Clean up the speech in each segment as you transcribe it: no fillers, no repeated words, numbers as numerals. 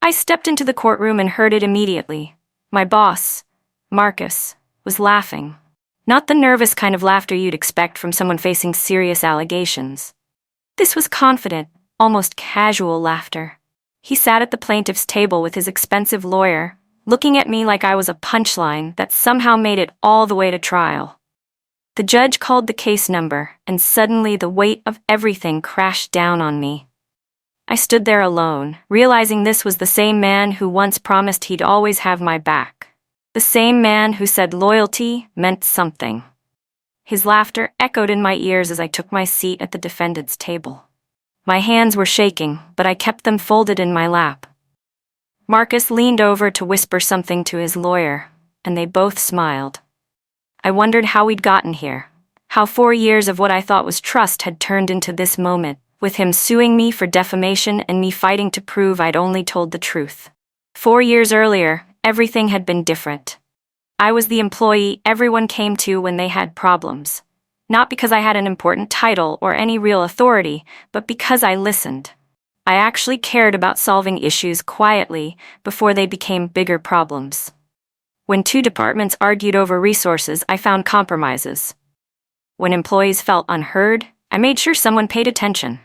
I stepped into the courtroom and heard it immediately. My boss, Marcus, was laughing. Not the nervous kind of laughter you'd expect from someone facing serious allegations. This was confident, almost casual laughter. He sat at the plaintiff's table with his expensive lawyer, looking at me like I was a punchline that somehow made it all the way to trial. The judge called the case number, and suddenly the weight of everything crashed down on me. I stood there alone, realizing this was the same man who once promised he'd always have my back. The same man who said loyalty meant something. His laughter echoed in my ears as I took my seat at the defendant's table. My hands were shaking, but I kept them folded in my lap. Marcus leaned over to whisper something to his lawyer, and they both smiled. I wondered how we'd gotten here, how 4 years of what I thought was trust had turned into this moment, with him suing me for defamation and me fighting to prove I'd only told the truth. 4 years earlier, everything had been different. I was the employee everyone came to when they had problems. Not because I had an important title or any real authority, but because I listened. I actually cared about solving issues quietly before they became bigger problems. When 2 departments argued over resources, I found compromises. When employees felt unheard, I made sure someone paid attention.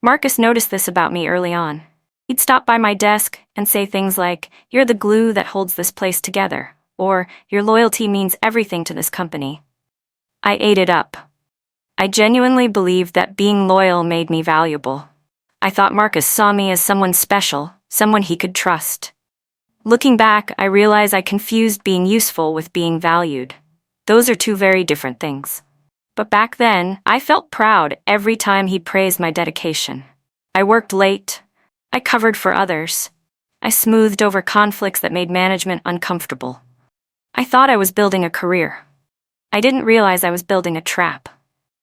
Marcus noticed this about me early on. He'd stop by my desk and say things like, "You're the glue that holds this place together," or "Your loyalty means everything to this company." I ate it up. I genuinely believed that being loyal made me valuable. I thought Marcus saw me as someone special, someone he could trust. Looking back, I realize I confused being useful with being valued. Those are 2 very different things. But back then, I felt proud every time he praised my dedication. I worked late. I covered for others. I smoothed over conflicts that made management uncomfortable. I thought I was building a career. I didn't realize I was building a trap.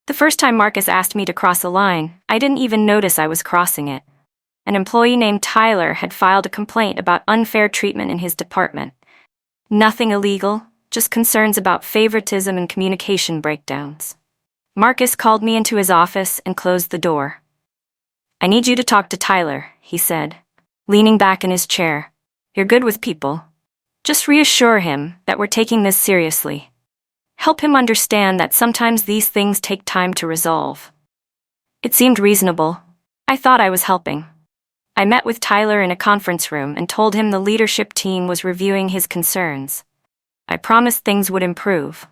The first time Marcus asked me to cross a line, I didn't even notice I was crossing it. An employee named Tyler had filed a complaint about unfair treatment in his department. Nothing illegal, just concerns about favoritism and communication breakdowns. Marcus called me into his office and closed the door. "I need you to talk to Tyler," he said, leaning back in his chair. "You're good with people. Just reassure him that we're taking this seriously. Help him understand that sometimes these things take time to resolve." It seemed reasonable. I thought I was helping. I met with Tyler in a conference room and told him the leadership team was reviewing his concerns. I promised things would improve.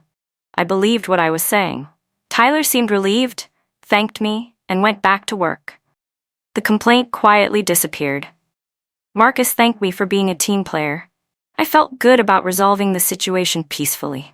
I believed what I was saying. Tyler seemed relieved, thanked me, and went back to work. The complaint quietly disappeared. Marcus thanked me for being a team player. I felt good about resolving the situation peacefully.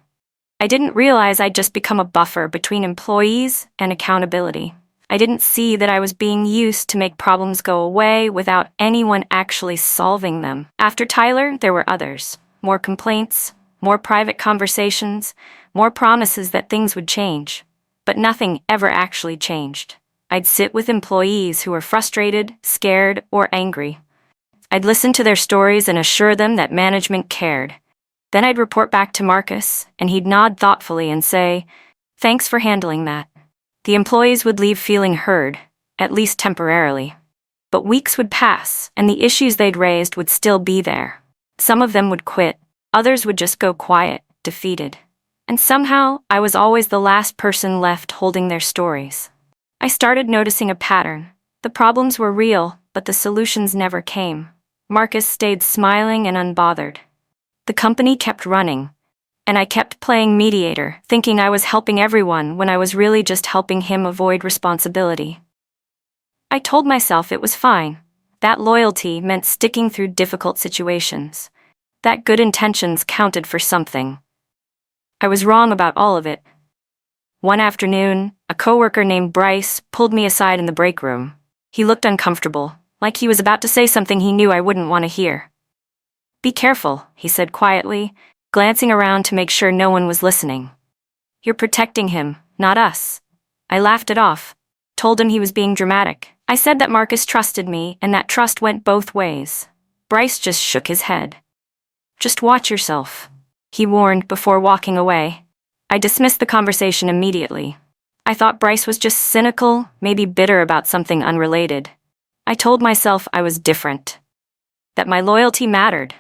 I didn't realize I'd just become a buffer between employees and accountability. I didn't see that I was being used to make problems go away without anyone actually solving them. After Tyler, there were others. More complaints, more private conversations, more promises that things would change. But nothing ever actually changed. I'd sit with employees who were frustrated, scared, or angry. I'd listen to their stories and assure them that management cared. Then I'd report back to Marcus, and he'd nod thoughtfully and say, "Thanks for handling that." The employees would leave feeling heard, at least temporarily. But weeks would pass, and the issues they'd raised would still be there. Some of them would quit, others would just go quiet, defeated. And somehow, I was always the last person left holding their stories. I started noticing a pattern. The problems were real, but the solutions never came. Marcus stayed smiling and unbothered. The company kept running, and I kept playing mediator, thinking I was helping everyone when I was really just helping him avoid responsibility. I told myself it was fine. That loyalty meant sticking through difficult situations. That good intentions counted for something. I was wrong about all of it. One afternoon, a coworker named Bryce pulled me aside in the break room. He looked uncomfortable, like he was about to say something he knew I wouldn't want to hear. "Be careful," he said quietly, glancing around to make sure no one was listening. "You're protecting him, not us." I laughed it off, told him he was being dramatic. I said that Marcus trusted me and that trust went both ways. Bryce just shook his head. "Just watch yourself," he warned before walking away. I dismissed the conversation immediately. I thought Bryce was just cynical, maybe bitter about something unrelated. I told myself I was different. that my loyalty mattered,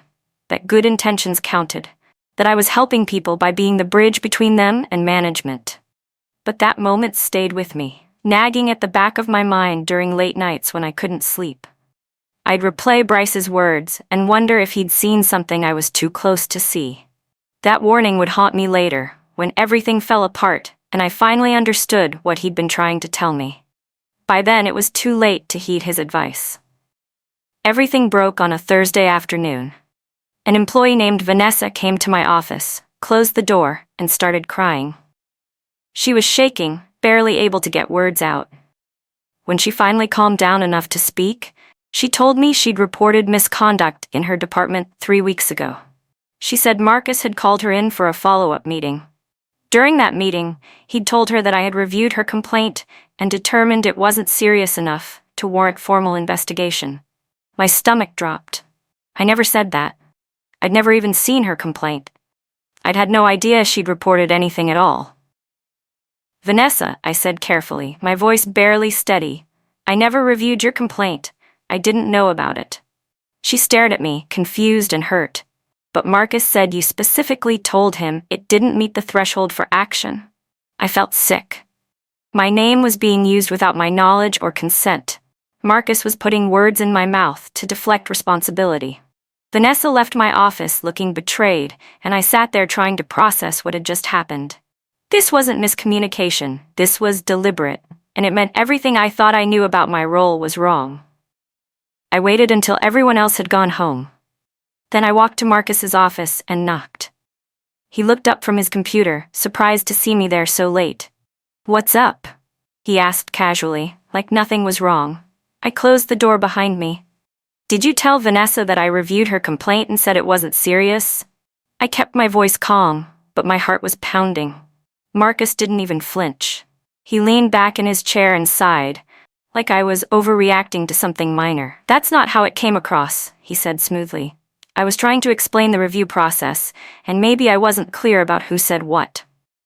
that good intentions counted, that I was helping people by being the bridge between them and management. But that moment stayed with me, nagging at the back of my mind during late nights when I couldn't sleep. I'd replay Bryce's words and wonder if he'd seen something I was too close to see. That warning would haunt me later, when everything fell apart and I finally understood what he'd been trying to tell me. By then, it was too late to heed his advice. Everything broke on a Thursday afternoon. An employee named Vanessa came to my office, closed the door, and started crying. She was shaking, barely able to get words out. When she finally calmed down enough to speak, she told me she'd reported misconduct in her department 3 weeks ago. She said Marcus had called her in for a follow-up meeting. During that meeting, he'd told her that I had reviewed her complaint and determined it wasn't serious enough to warrant formal investigation. My stomach dropped. I never said that. I'd never even seen her complaint. I'd had no idea she'd reported anything at all. "Vanessa," I said carefully, my voice barely steady, "I never reviewed your complaint. I didn't know about it." She stared at me, confused and hurt. "But Marcus said you specifically told him it didn't meet the threshold for action." I felt sick. My name was being used without my knowledge or consent. Marcus was putting words in my mouth to deflect responsibility. Vanessa left my office looking betrayed, and I sat there trying to process what had just happened. This wasn't miscommunication, this was deliberate, and it meant everything I thought I knew about my role was wrong. I waited until everyone else had gone home. Then I walked to Marcus's office and knocked. He looked up from his computer, surprised to see me there so late. "What's up?" he asked casually, like nothing was wrong. I closed the door behind me. "Did you tell Vanessa that I reviewed her complaint and said it wasn't serious?" I kept my voice calm, but my heart was pounding. Marcus didn't even flinch. He leaned back in his chair and sighed, like I was overreacting to something minor. "That's not how it came across," he said smoothly. "I was trying to explain the review process, and maybe I wasn't clear about who said what."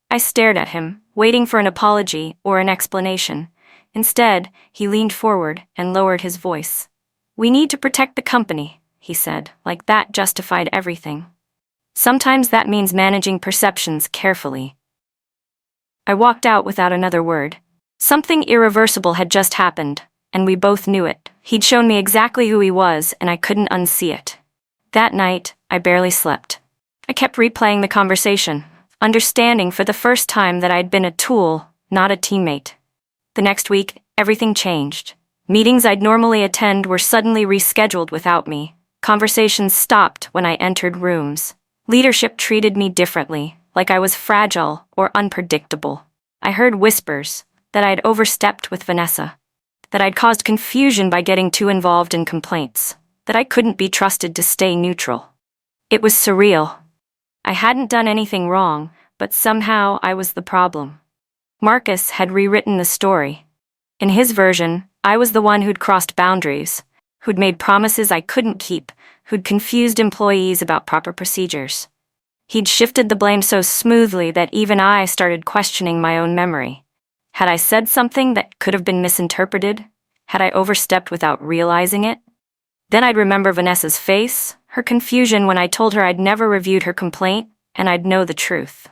I stared at him, waiting for an apology or an explanation. Instead, he leaned forward and lowered his voice. "We need to protect the company," he said, like that justified everything. Sometimes that means managing perceptions carefully. I walked out without another word. Something irreversible had just happened, and we both knew it. He'd shown me exactly who he was, and I couldn't unsee it. That night, I barely slept. I kept replaying the conversation, understanding for the first time that I'd been a tool, not a teammate. The next week, everything changed. Meetings I'd normally attend were suddenly rescheduled without me. Conversations stopped when I entered rooms. Leadership treated me differently, like I was fragile or unpredictable. I heard whispers that I'd overstepped with Vanessa, that I'd caused confusion by getting too involved in complaints, that I couldn't be trusted to stay neutral. It was surreal. I hadn't done anything wrong, but somehow I was the problem. Marcus had rewritten the story. In his version, I was the one who'd crossed boundaries, who'd made promises I couldn't keep, who'd confused employees about proper procedures. He'd shifted the blame so smoothly that even I started questioning my own memory. Had I said something that could have been misinterpreted? Had I overstepped without realizing it? Then I'd remember Vanessa's face, her confusion when I told her I'd never reviewed her complaint, and I'd know the truth.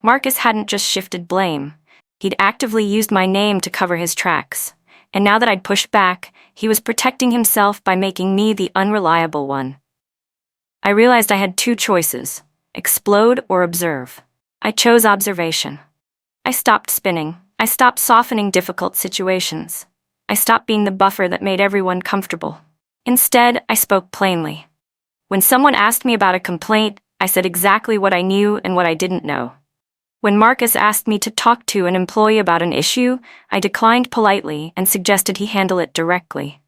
Marcus hadn't just shifted blame. He'd actively used my name to cover his tracks, and now that I'd pushed back, he was protecting himself by making me the unreliable one. I realized I had two choices: explode or observe. I chose observation. I stopped spinning. I stopped softening difficult situations. I stopped being the buffer that made everyone comfortable. Instead, I spoke plainly. When someone asked me about a complaint, I said exactly what I knew and what I didn't know. When Marcus asked me to talk to an employee about an issue, I declined politely and suggested he handle it directly.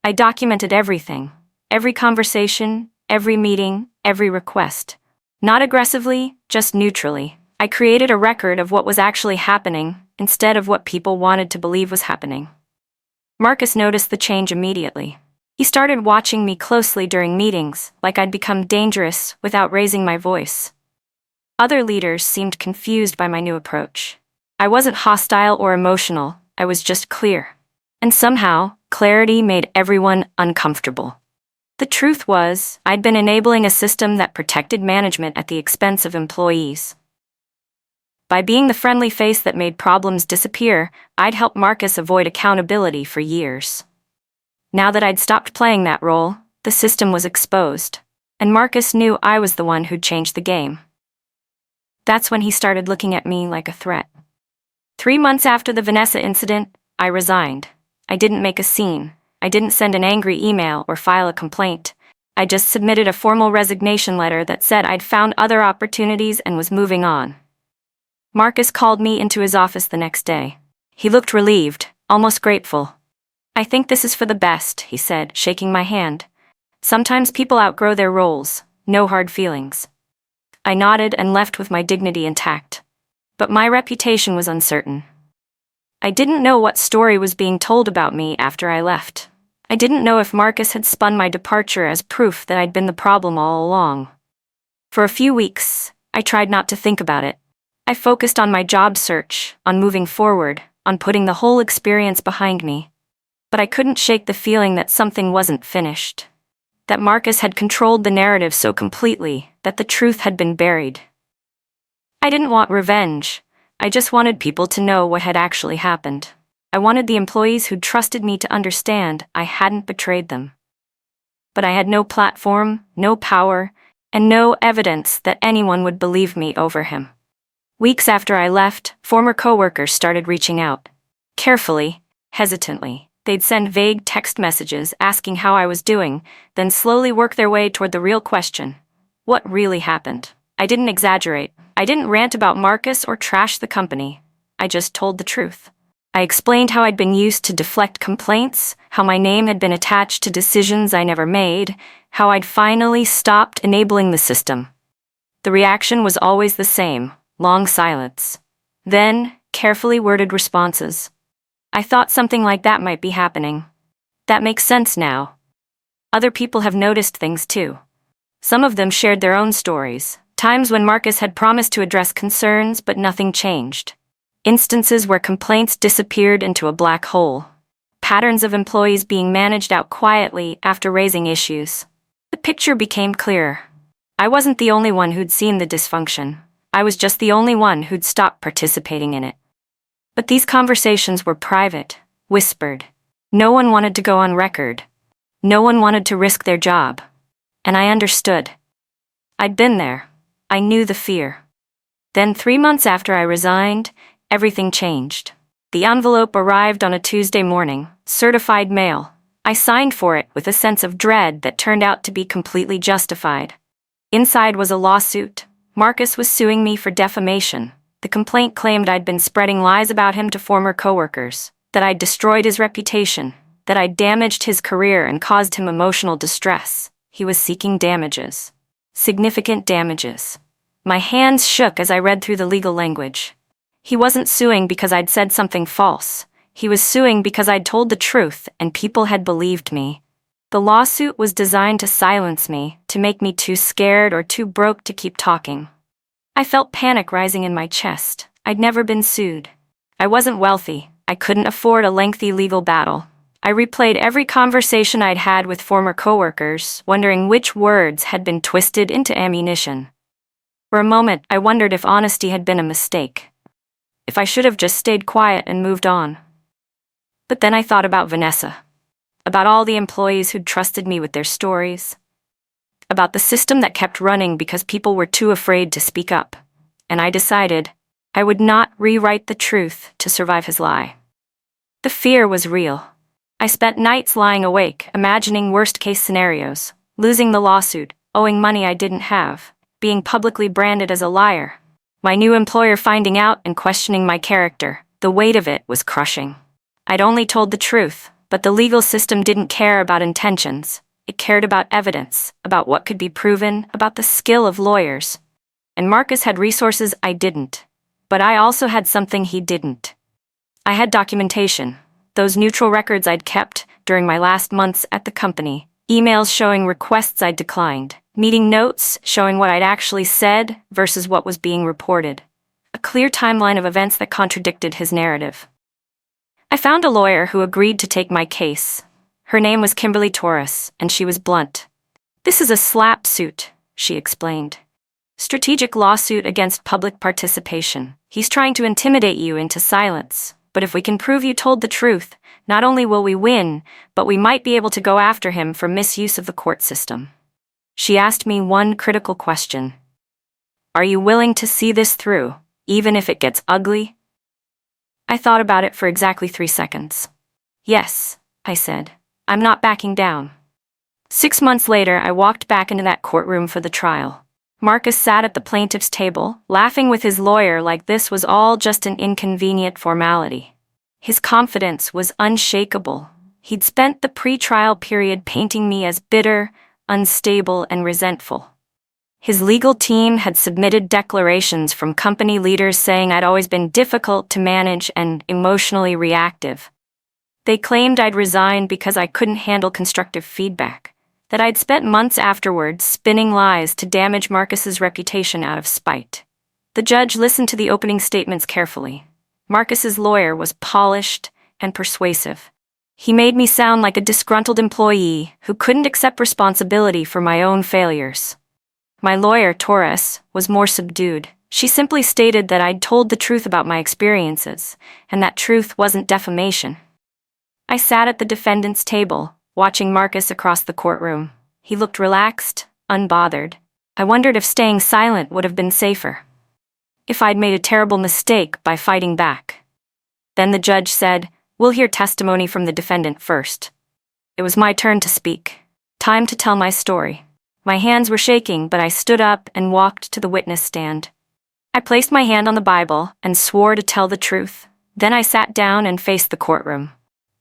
I documented everything, every conversation, every meeting, every request. Not aggressively, just neutrally. I created a record of what was actually happening instead of what people wanted to believe was happening. Marcus noticed the change immediately. He started watching me closely during meetings, like I'd become dangerous without raising my voice. Other leaders seemed confused by my new approach. I wasn't hostile or emotional, I was just clear. And somehow, clarity made everyone uncomfortable. The truth was, I'd been enabling a system that protected management at the expense of employees. By being the friendly face that made problems disappear, I'd helped Marcus avoid accountability for years. Now that I'd stopped playing that role, the system was exposed, and Marcus knew I was the one who'd changed the game. That's when he started looking at me like a threat. 3 months after the Vanessa incident, I resigned. I didn't make a scene. I didn't send an angry email or file a complaint. I just submitted a formal resignation letter that said I'd found other opportunities and was moving on. Marcus called me into his office the next day. He looked relieved, almost grateful. "I think this is for the best," he said, shaking my hand. "Sometimes people outgrow their roles, no hard feelings." I nodded and left with my dignity intact. But my reputation was uncertain. I didn't know what story was being told about me after I left. I didn't know if Marcus had spun my departure as proof that I'd been the problem all along. For a few weeks, I tried not to think about it. I focused on my job search, on moving forward, on putting the whole experience behind me. But I couldn't shake the feeling that something wasn't finished. That Marcus had controlled the narrative so completely that the truth had been buried. I didn't want revenge. I just wanted people to know what had actually happened. I wanted the employees who'd trusted me to understand I hadn't betrayed them. But I had no platform, no power, and no evidence that anyone would believe me over him. Weeks after I left, former coworkers started reaching out. Carefully, hesitantly, they'd send vague text messages asking how I was doing, then slowly work their way toward the real question: what really happened? I didn't exaggerate. I didn't rant about Marcus or trash the company. I just told the truth. I explained how I'd been used to deflect complaints, how my name had been attached to decisions I never made, how I'd finally stopped enabling the system. The reaction was always the same: long silence. Then, carefully worded responses. I thought something like that might be happening. That makes sense now. Other people have noticed things too. Some of them shared their own stories, times when Marcus had promised to address concerns but nothing changed. Instances where complaints disappeared into a black hole. Patterns of employees being managed out quietly after raising issues. The picture became clearer. I wasn't the only one who'd seen the dysfunction. I was just the only one who'd stopped participating in it. But these conversations were private, whispered. No one wanted to go on record. No one wanted to risk their job. And I understood. I'd been there. I knew the fear. Then 3 months after I resigned, everything changed. The envelope arrived on a Tuesday morning, certified mail. I signed for it with a sense of dread that turned out to be completely justified. Inside was a lawsuit. Marcus was suing me for defamation. The complaint claimed I'd been spreading lies about him to former coworkers, that I'd destroyed his reputation, that I'd damaged his career and caused him emotional distress. He was seeking damages. Significant damages. My hands shook as I read through the legal language. He wasn't suing because I'd said something false. He was suing because I'd told the truth and people had believed me. The lawsuit was designed to silence me, to make me too scared or too broke to keep talking. I felt panic rising in my chest. I'd never been sued. I wasn't wealthy. I couldn't afford a lengthy legal battle. I replayed every conversation I'd had with former coworkers, wondering which words had been twisted into ammunition. For a moment, I wondered if honesty had been a mistake. If I should have just stayed quiet and moved on. But then I thought about Vanessa. About all the employees who'd trusted me with their stories. About the system that kept running because people were too afraid to speak up. And I decided I would not rewrite the truth to survive his lie. The fear was real. I spent nights lying awake, imagining worst-case scenarios, losing the lawsuit, owing money I didn't have, being publicly branded as a liar. My new employer finding out and questioning my character. The weight of it was crushing. I'd only told the truth, but the legal system didn't care about intentions. It cared about evidence, about what could be proven, about the skill of lawyers. And Marcus had resources I didn't. But I also had something he didn't. I had documentation, those neutral records I'd kept during my last months at the company, emails showing requests I'd declined, meeting notes showing what I'd actually said versus what was being reported. A clear timeline of events that contradicted his narrative. I found a lawyer who agreed to take my case. Her name was Kimberly Torres, and she was blunt. "This is a slap suit," she explained. "Strategic lawsuit against public participation. He's trying to intimidate you into silence. But if we can prove you told the truth, not only will we win, but we might be able to go after him for misuse of the court system." She asked me one critical question. "Are you willing to see this through, even if it gets ugly?" I thought about it for exactly 3 seconds. "Yes," I said. "I'm not backing down." 6 months later, I walked back into that courtroom for the trial. Marcus sat at the plaintiff's table, laughing with his lawyer like this was all just an inconvenient formality. His confidence was unshakable. He'd spent the pre-trial period painting me as bitter, unstable, and resentful. His legal team had submitted declarations from company leaders saying I'd always been difficult to manage and emotionally reactive. They claimed I'd resigned because I couldn't handle constructive feedback, that I'd spent months afterwards spinning lies to damage Marcus's reputation out of spite. The judge listened to the opening statements carefully. Marcus's lawyer was polished and persuasive. He made me sound like a disgruntled employee who couldn't accept responsibility for my own failures. My lawyer, Torres, was more subdued. She simply stated that I'd told the truth about my experiences, and that truth wasn't defamation. I sat at the defendant's table, watching Marcus across the courtroom. He looked relaxed, unbothered. I wondered if staying silent would have been safer. If I'd made a terrible mistake by fighting back. Then the judge said, "We'll hear testimony from the defendant first." It was my turn to speak. Time to tell my story. My hands were shaking, but I stood up and walked to the witness stand. I placed my hand on the Bible and swore to tell the truth. Then I sat down and faced the courtroom.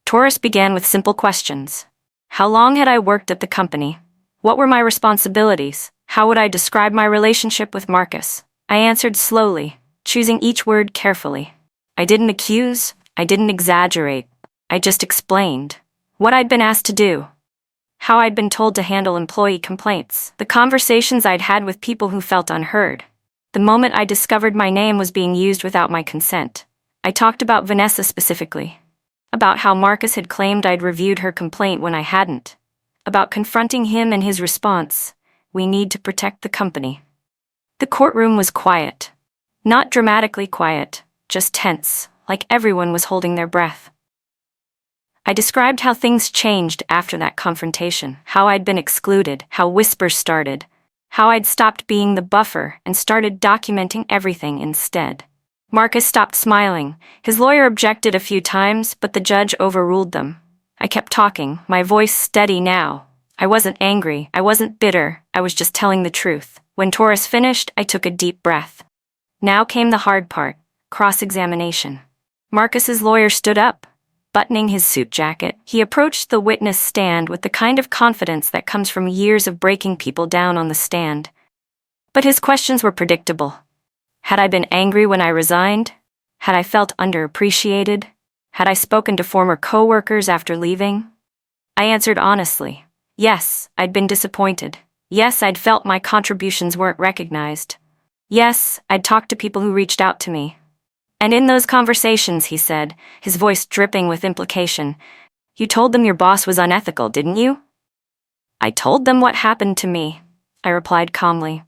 Torres began with simple questions. How long had I worked at the company? What were my responsibilities? How would I describe my relationship with Marcus? I answered slowly, choosing each word carefully. I didn't accuse, I didn't exaggerate. I just explained what I'd been asked to do, how I'd been told to handle employee complaints, the conversations I'd had with people who felt unheard. The moment I discovered my name was being used without my consent. I talked about Vanessa specifically, about how Marcus had claimed I'd reviewed her complaint when I hadn't, about confronting him and his response, "We need to protect the company." The courtroom was quiet. Not dramatically quiet, just tense, like everyone was holding their breath. I described how things changed after that confrontation, how I'd been excluded, how whispers started, how I'd stopped being the buffer and started documenting everything instead. Marcus stopped smiling. His lawyer objected a few times, but the judge overruled them. I kept talking, my voice steady now. I wasn't angry, I wasn't bitter, I was just telling the truth. When Torres finished, I took a deep breath. Now came the hard part, cross-examination. Marcus's lawyer stood up. Buttoning his suit jacket, he approached the witness stand with the kind of confidence that comes from years of breaking people down on the stand. But his questions were predictable. Had I been angry when I resigned? Had I felt underappreciated? Had I spoken to former co-workers after leaving? I answered honestly. Yes, I'd been disappointed. Yes, I'd felt my contributions weren't recognized. Yes, I'd talked to people who reached out to me. And in those conversations, he said, his voice dripping with implication, "You told them your boss was unethical, didn't you?" "I told them what happened to me," I replied calmly.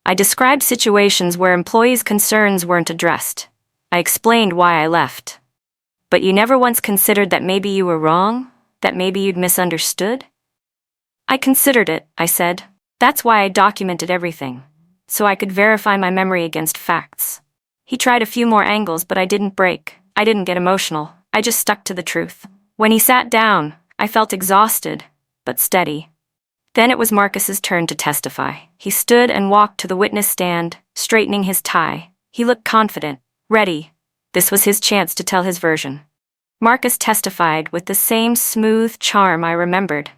I described situations where employees' concerns weren't addressed. I explained why I left. "But you never once considered that maybe you were wrong? That maybe you'd misunderstood?" "I considered it," I said. "That's why I documented everything, so I could verify my memory against facts." He tried a few more angles, but I didn't break. I didn't get emotional. I just stuck to the truth. When he sat down, I felt exhausted, but steady. Then it was Marcus's turn to testify. He stood and walked to the witness stand, straightening his tie. He looked confident, ready. This was his chance to tell his version. Marcus testified with the same smooth charm I remembered.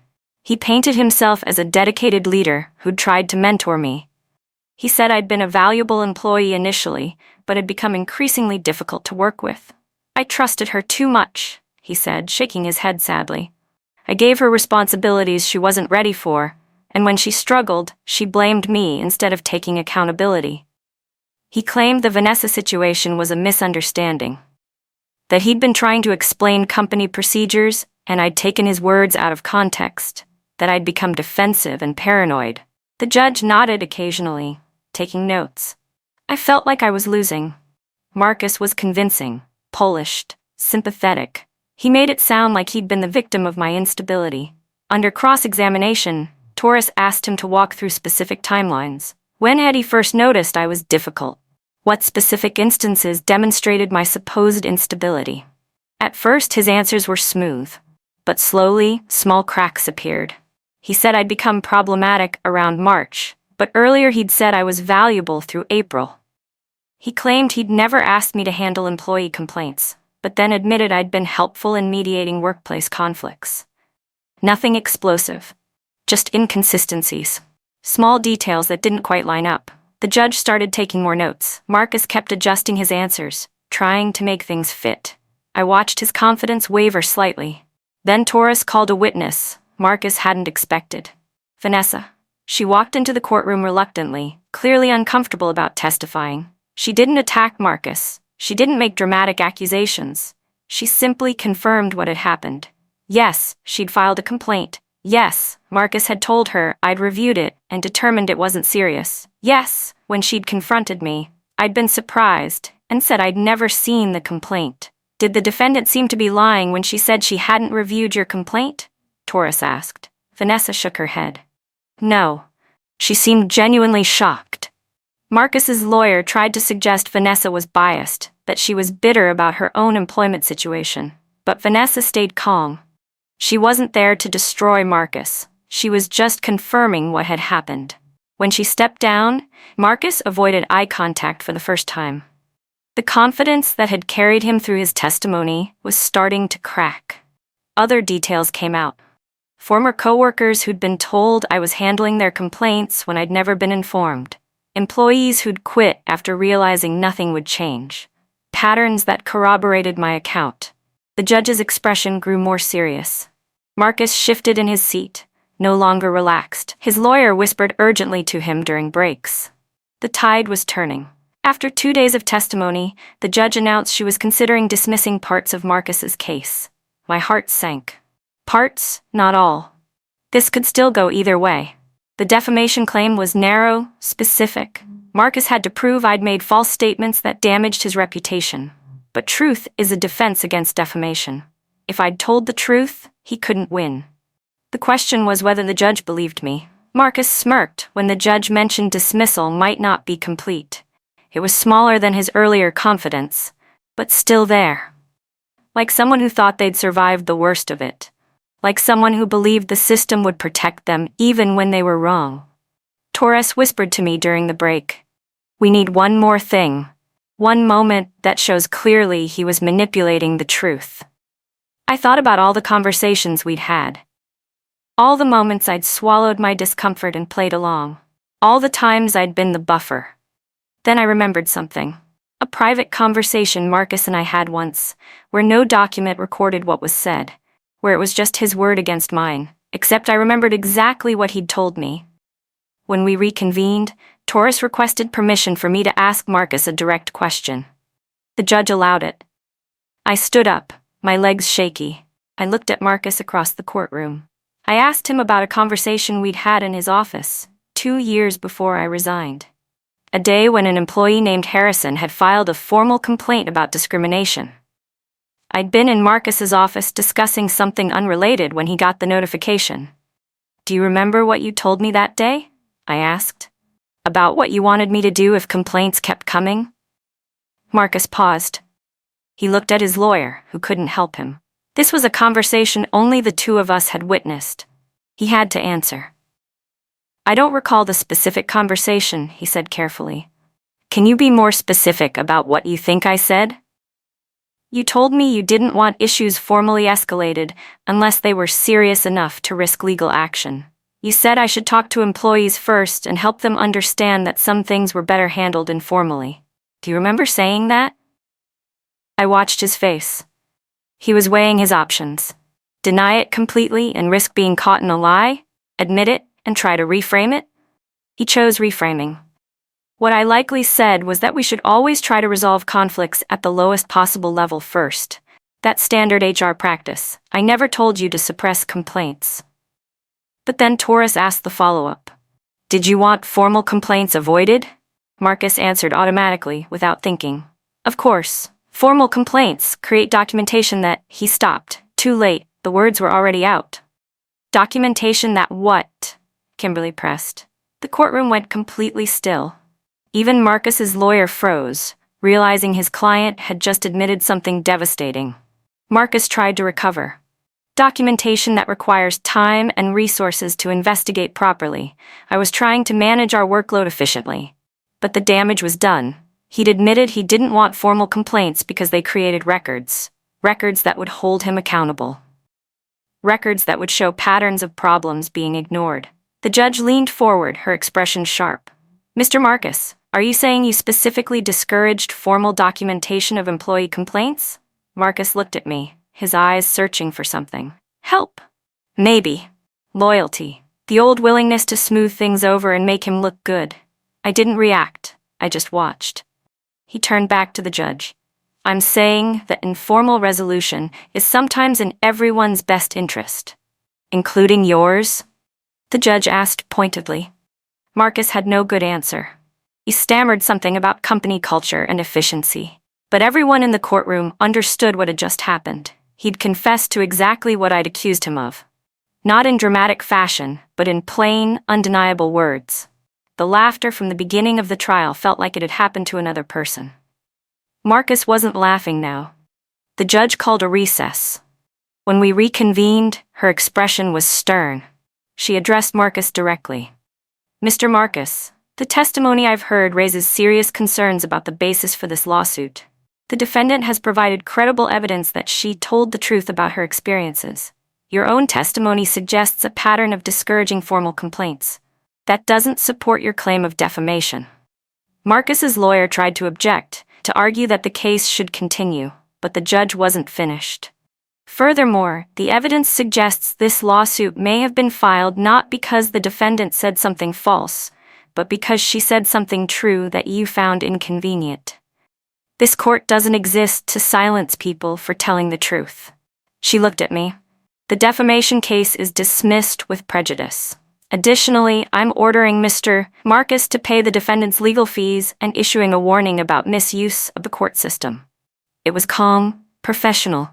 He painted himself as a dedicated leader who'd tried to mentor me. He said I'd been a valuable employee initially, but had become increasingly difficult to work with. "I trusted her too much," he said, shaking his head sadly. "I gave her responsibilities she wasn't ready for, and when she struggled, she blamed me instead of taking accountability." He claimed the Vanessa situation was a misunderstanding. that he'd been trying to explain company procedures and I'd taken his words out of context, that I'd become defensive and paranoid. The judge nodded occasionally, taking notes. I felt like I was losing. Marcus was convincing, polished, sympathetic. He made it sound like he'd been the victim of my instability. Under cross-examination, Torres asked him to walk through specific timelines. When had he first noticed I was difficult? What specific instances demonstrated my supposed instability? At first, his answers were smooth, but slowly, small cracks appeared. He said I'd become problematic around March, but earlier he'd said I was valuable through April. He claimed he'd never asked me to handle employee complaints, but then admitted I'd been helpful in mediating workplace conflicts. Nothing explosive, just inconsistencies. Small details that didn't quite line up. The judge started taking more notes. Marcus kept adjusting his answers, trying to make things fit. I watched his confidence waver slightly. Then Torres called a witness Marcus hadn't expected. Vanessa. She walked into the courtroom reluctantly, clearly uncomfortable about testifying. She didn't attack Marcus. She didn't make dramatic accusations. She simply confirmed what had happened. Yes, she'd filed a complaint. Yes, Marcus had told her I'd reviewed it and determined it wasn't serious. Yes, when she'd confronted me, I'd been surprised and said I'd never seen the complaint. Did the defendant seem to be lying when she said she hadn't reviewed your complaint? Torres asked. Vanessa shook her head. No. She seemed genuinely shocked. Marcus's lawyer tried to suggest Vanessa was biased, that she was bitter about her own employment situation. But Vanessa stayed calm. She wasn't there to destroy Marcus. She was just confirming what had happened. When she stepped down, Marcus avoided eye contact for the first time. The confidence that had carried him through his testimony was starting to crack. Other details came out. Former coworkers who'd been told I was handling their complaints when I'd never been informed. Employees who'd quit after realizing nothing would change. Patterns that corroborated my account. The judge's expression grew more serious. Marcus shifted in his seat, no longer relaxed. His lawyer whispered urgently to him during breaks. The tide was turning. After 2 days of testimony, the judge announced she was considering dismissing parts of Marcus's case. My heart sank. Parts, not all. This could still go either way. The defamation claim was narrow, specific. Marcus had to prove I'd made false statements that damaged his reputation. But truth is a defense against defamation. If I'd told the truth, he couldn't win. The question was whether the judge believed me. Marcus smirked when the judge mentioned dismissal might not be complete. It was smaller than his earlier confidence, but still there. Like someone who thought they'd survived the worst of it. Like someone who believed the system would protect them even when they were wrong. Torres whispered to me during the break. We need one more thing. One moment that shows clearly he was manipulating the truth. I thought about all the conversations we'd had. All the moments I'd swallowed my discomfort and played along. All the times I'd been the buffer. Then I remembered something. A private conversation Marcus and I had once, where no document recorded what was said, where it was just his word against mine, except I remembered exactly what he'd told me. When we reconvened, Torres requested permission for me to ask Marcus a direct question. The judge allowed it. I stood up, my legs shaky. I looked at Marcus across the courtroom. I asked him about a conversation we'd had in his office, 2 years before I resigned. A day when an employee named Harrison had filed a formal complaint about discrimination. I'd been in Marcus's office discussing something unrelated when he got the notification. Do you remember what you told me that day? I asked. About what you wanted me to do if complaints kept coming? Marcus paused. He looked at his lawyer, who couldn't help him. This was a conversation only the two of us had witnessed. He had to answer. I don't recall the specific conversation, he said carefully. Can you be more specific about what you think I said? You told me you didn't want issues formally escalated unless they were serious enough to risk legal action. You said I should talk to employees first and help them understand that some things were better handled informally. Do you remember saying that? I watched his face. He was weighing his options. Deny it completely and risk being caught in a lie? Admit it and try to reframe it? He chose reframing. What I likely said was that we should always try to resolve conflicts at the lowest possible level first. That's standard HR practice. I never told you to suppress complaints. But then Taurus asked the follow-up. Did you want formal complaints avoided? Marcus answered automatically, without thinking. Of course. Formal complaints create documentation that he stopped. Too late, the words were already out. Documentation that what? Kimberly pressed. The courtroom went completely still. Even Marcus's lawyer froze, realizing his client had just admitted something devastating. Marcus tried to recover. Documentation that requires time and resources to investigate properly. I was trying to manage our workload efficiently. But the damage was done. He'd admitted he didn't want formal complaints because they created records. Records that would hold him accountable. Records that would show patterns of problems being ignored. The judge leaned forward, her expression sharp. Mr. Marcus, are you saying you specifically discouraged formal documentation of employee complaints? Marcus looked at me, his eyes searching for something. Help. Maybe. Loyalty. The old willingness to smooth things over and make him look good. I didn't react. I just watched. He turned back to the judge. I'm saying that informal resolution is sometimes in everyone's best interest. Including yours? The judge asked pointedly. Marcus had no good answer. He stammered something about company culture and efficiency. But everyone in the courtroom understood what had just happened. He'd confessed to exactly what I'd accused him of. Not in dramatic fashion, but in plain, undeniable words. The laughter from the beginning of the trial felt like it had happened to another person. Marcus wasn't laughing now. The judge called a recess. When we reconvened, her expression was stern. She addressed Marcus directly. Mr. Marcus, the testimony I've heard raises serious concerns about the basis for this lawsuit. The defendant has provided credible evidence that she told the truth about her experiences. Your own testimony suggests a pattern of discouraging formal complaints. That doesn't support your claim of defamation. Marcus's lawyer tried to object, to argue that the case should continue, but the judge wasn't finished. Furthermore, the evidence suggests this lawsuit may have been filed not because the defendant said something false, but because she said something true that you found inconvenient. This court doesn't exist to silence people for telling the truth. She looked at me. The defamation case is dismissed with prejudice. Additionally, I'm ordering Mr. Marcus to pay the defendant's legal fees and issuing a warning about misuse of the court system. It was calm, professional,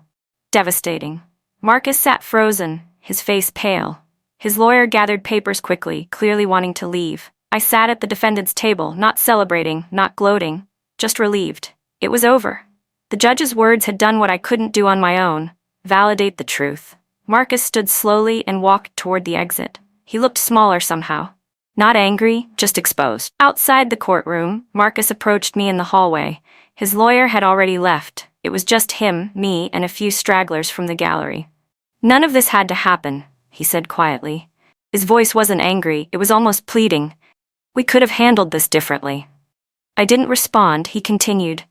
devastating. Marcus sat frozen, his face pale. His lawyer gathered papers quickly, clearly wanting to leave. I sat at the defendant's table, not celebrating, not gloating, just relieved. It was over. The judge's words had done what I couldn't do on my own, validate the truth. Marcus stood slowly and walked toward the exit. He looked smaller somehow. Not angry, just exposed. Outside the courtroom, Marcus approached me in the hallway. His lawyer had already left. It was just him, me, and a few stragglers from the gallery. None of this had to happen, he said quietly. His voice wasn't angry, it was almost pleading. We could have handled this differently. I didn't respond, he continued.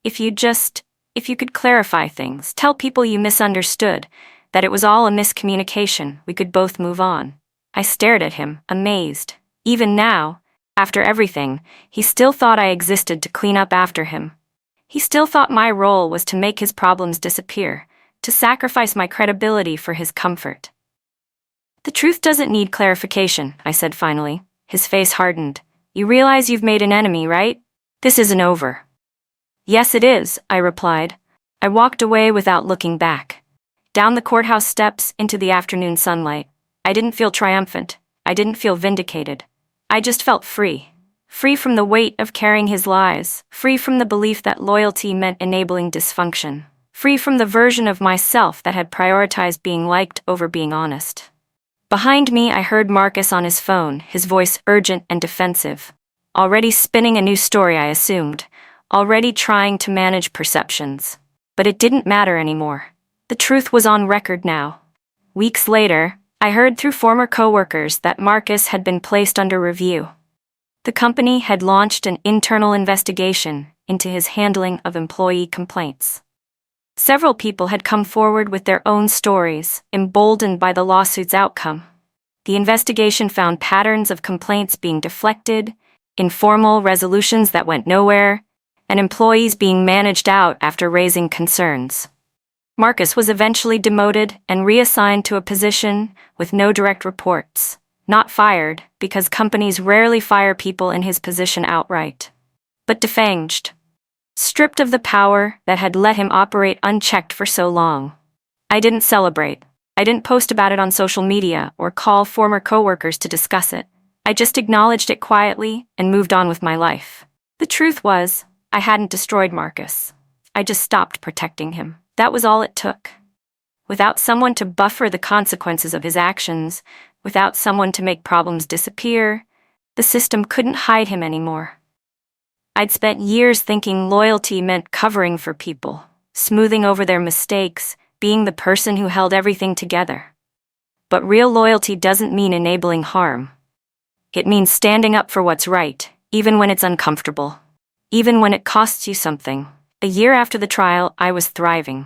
If you could clarify things, tell people you misunderstood, that it was all a miscommunication, we could both move on. I stared at him, amazed. Even now, after everything, he still thought I existed to clean up after him. He still thought my role was to make his problems disappear, to sacrifice my credibility for his comfort. The truth doesn't need clarification, I said finally. His face hardened. You realize you've made an enemy, right? This isn't over. Yes, it is, I replied. I walked away without looking back. Down the courthouse steps into the afternoon sunlight. I didn't feel triumphant. I didn't feel vindicated. I just felt free. Free from the weight of carrying his lies. Free from the belief that loyalty meant enabling dysfunction. Free from the version of myself that had prioritized being liked over being honest. Behind me, I heard Marcus on his phone, his voice urgent and defensive. Already spinning a new story, I assumed. Already trying to manage perceptions. But it didn't matter anymore. The truth was on record now. Weeks later, I heard through former coworkers that Marcus had been placed under review. The company had launched an internal investigation into his handling of employee complaints. Several people had come forward with their own stories, emboldened by the lawsuit's outcome. The investigation found patterns of complaints being deflected, informal resolutions that went nowhere, and employees being managed out after raising concerns. Marcus was eventually demoted and reassigned to a position with no direct reports, not fired because companies rarely fire people in his position outright, but defanged, stripped of the power that had let him operate unchecked for so long. I didn't celebrate. I didn't post about it on social media or call former coworkers to discuss it. I just acknowledged it quietly and moved on with my life. The truth was, I hadn't destroyed Marcus. I just stopped protecting him. That was all it took. Without someone to buffer the consequences of his actions, without someone to make problems disappear, the system couldn't hide him anymore. I'd spent years thinking loyalty meant covering for people, smoothing over their mistakes, being the person who held everything together. But real loyalty doesn't mean enabling harm. It means standing up for what's right, even when it's uncomfortable, even when it costs you something. A year after the trial, I was thriving.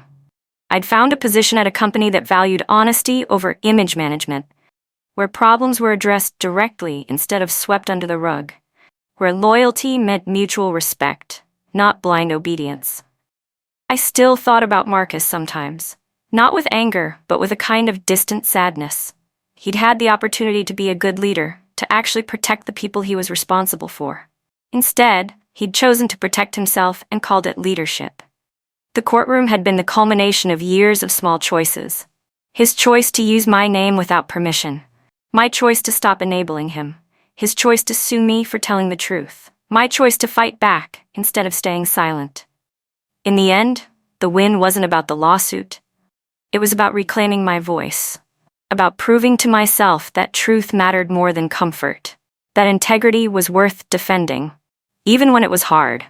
I'd found a position at a company that valued honesty over image management, where problems were addressed directly instead of swept under the rug, where loyalty meant mutual respect, not blind obedience. I still thought about Marcus sometimes, not with anger, but with a kind of distant sadness. He'd had the opportunity to be a good leader, to actually protect the people he was responsible for. Instead, he'd chosen to protect himself and called it leadership. The courtroom had been the culmination of years of small choices. His choice to use my name without permission. My choice to stop enabling him. His choice to sue me for telling the truth. My choice to fight back instead of staying silent. In the end, the win wasn't about the lawsuit. It was about reclaiming my voice. About proving to myself that truth mattered more than comfort. That integrity was worth defending, even when it was hard.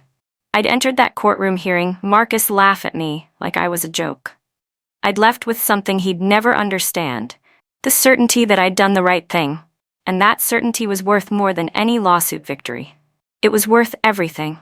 I'd entered that courtroom hearing Marcus laugh at me like I was a joke. I'd left with something he'd never understand, the certainty that I'd done the right thing, and that certainty was worth more than any lawsuit victory. It was worth everything.